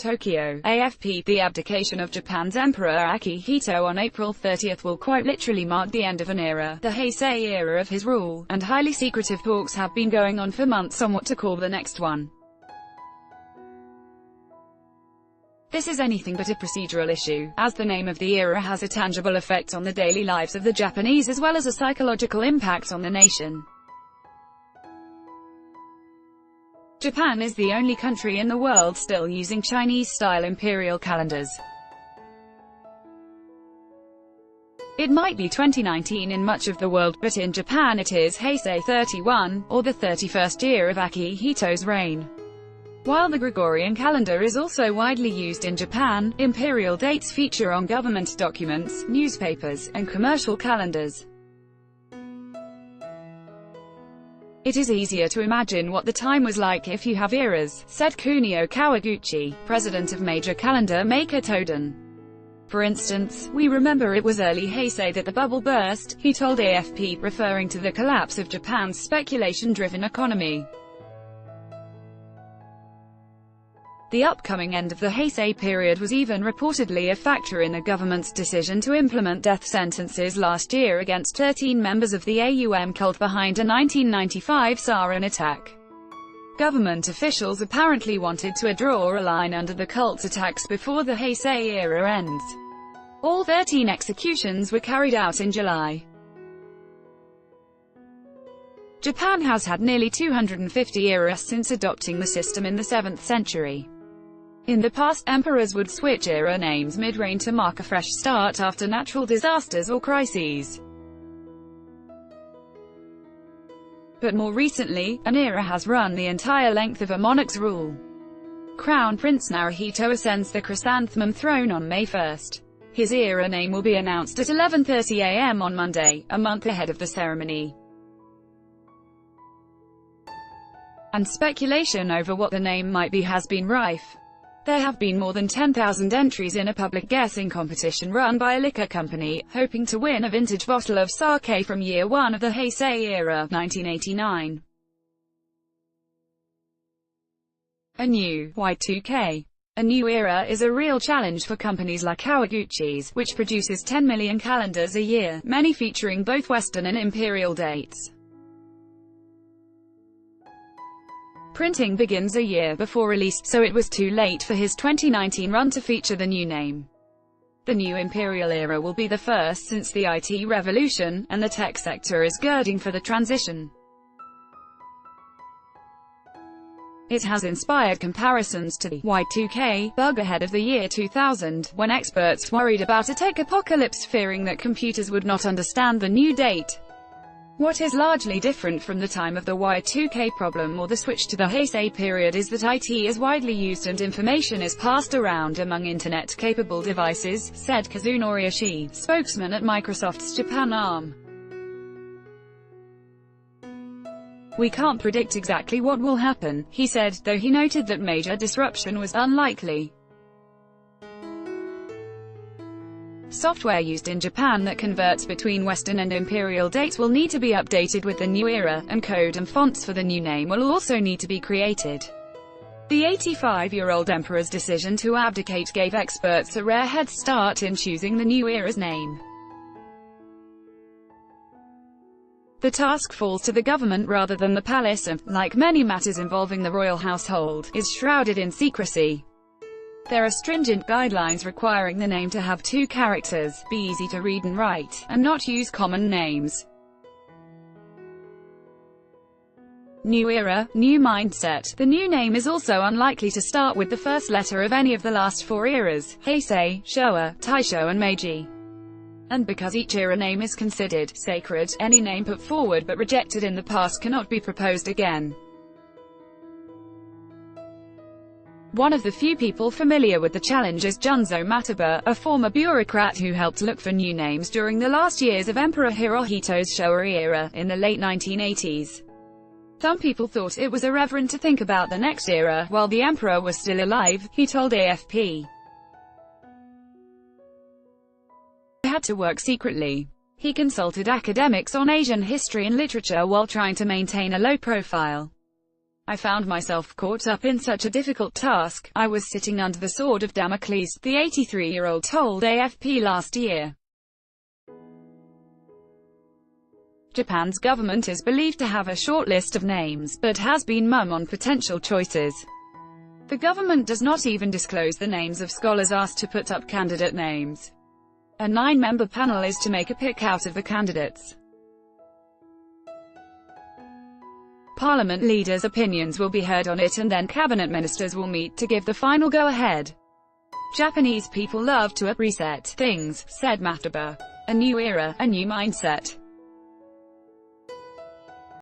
Tokyo, AFP. The abdication of Japan's Emperor Akihito on April 30 will quite literally mark the end of an era, the Heisei era of his rule, and highly secretive talks have been going on for months on what to call the next one. This is anything but a procedural issue, as the name of the era has a tangible effect on the daily lives of the Japanese as well as a psychological impact on the nation. Japan is the only country in the world still using Chinese-style imperial calendars. It might be 2019 in much of the world, but in Japan it is Heisei 31, or the 31st year of Akihito's reign. While the Gregorian calendar is also widely used in Japan, imperial dates feature on government documents, newspapers, and commercial calendars. It is easier to imagine what the time was like if you have eras, said Kunio Kawaguchi, president of major calendar maker Toden. For instance, we remember it was early Heisei that the bubble burst, he told AFP, referring to the collapse of Japan's speculation-driven economy. The upcoming end of the Heisei period was even reportedly a factor in the government's decision to implement death sentences last year against 13 members of the AUM cult behind a 1995 sarin attack. Government officials apparently wanted to draw a line under the cult's attacks before the Heisei era ends. All 13 executions were carried out in July. Japan has had nearly 250 eras since adopting the system in the 7th century. In the past, emperors would switch era names mid-reign to mark a fresh start after natural disasters or crises. But more recently, an era has run the entire length of a monarch's rule. Crown Prince Naruhito ascends the chrysanthemum throne on May 1. His era name will be announced at 11:30 a.m. on Monday, a month ahead of the ceremony. And speculation over what the name might be has been rife. There have been more than 10,000 entries in a public guessing competition run by a liquor company, hoping to win a vintage bottle of sake from year one of the Heisei era, 1989. A new Y2K. A new era is a real challenge for companies like Kawaguchi's, which produces 10 million calendars a year, many featuring both Western and imperial dates. Printing begins a year before release, so it was too late for his 2019 run to feature the new name. The new imperial era will be the first since the IT revolution, and the tech sector is girding for the transition. It has inspired comparisons to the Y2K bug ahead of the year 2000, when experts worried about a tech apocalypse, fearing that computers would not understand the new date. What is largely different from the time of the Y2K problem or the switch to the Heisei period is that IT is widely used and information is passed around among Internet-capable devices, said Kazunori Ishii, spokesman at Microsoft's Japan arm. We can't predict exactly what will happen, he said, though he noted that major disruption was unlikely. Software used in Japan that converts between Western and imperial dates will need to be updated with the new era, and code and fonts for the new name will also need to be created. The 85-year-old emperor's decision to abdicate gave experts a rare head start in choosing the new era's name. The task falls to the government rather than the palace and, like many matters involving the royal household, is shrouded in secrecy. There are stringent guidelines requiring the name to have 2 characters, be easy to read and write, and not use common names. New era, new mindset. The new name is also unlikely to start with the first letter of any of the last 4 eras, Heisei, Showa, Taisho and Meiji. And because each era name is considered sacred, any name put forward but rejected in the past cannot be proposed again. One of the few people familiar with the challenge is Junzo Mataba, a former bureaucrat who helped look for new names during the last years of Emperor Hirohito's Showa era, in the late 1980s. Some people thought it was irreverent to think about the next era, while the emperor was still alive, he told AFP. He had to work secretly. He consulted academics on Asian history and literature while trying to maintain a low profile. I found myself caught up in such a difficult task. I was sitting under the sword of Damocles, the 83-year-old told AFP last year. Japan's government is believed to have a short list of names, but has been mum on potential choices. The government does not even disclose the names of scholars asked to put up candidate names. A 9-member panel is to make a pick out of the candidates. Parliament leaders' opinions will be heard on it, and then cabinet ministers will meet to give the final go-ahead. Japanese people love to reset things, said Mataba. A new era, a new mindset.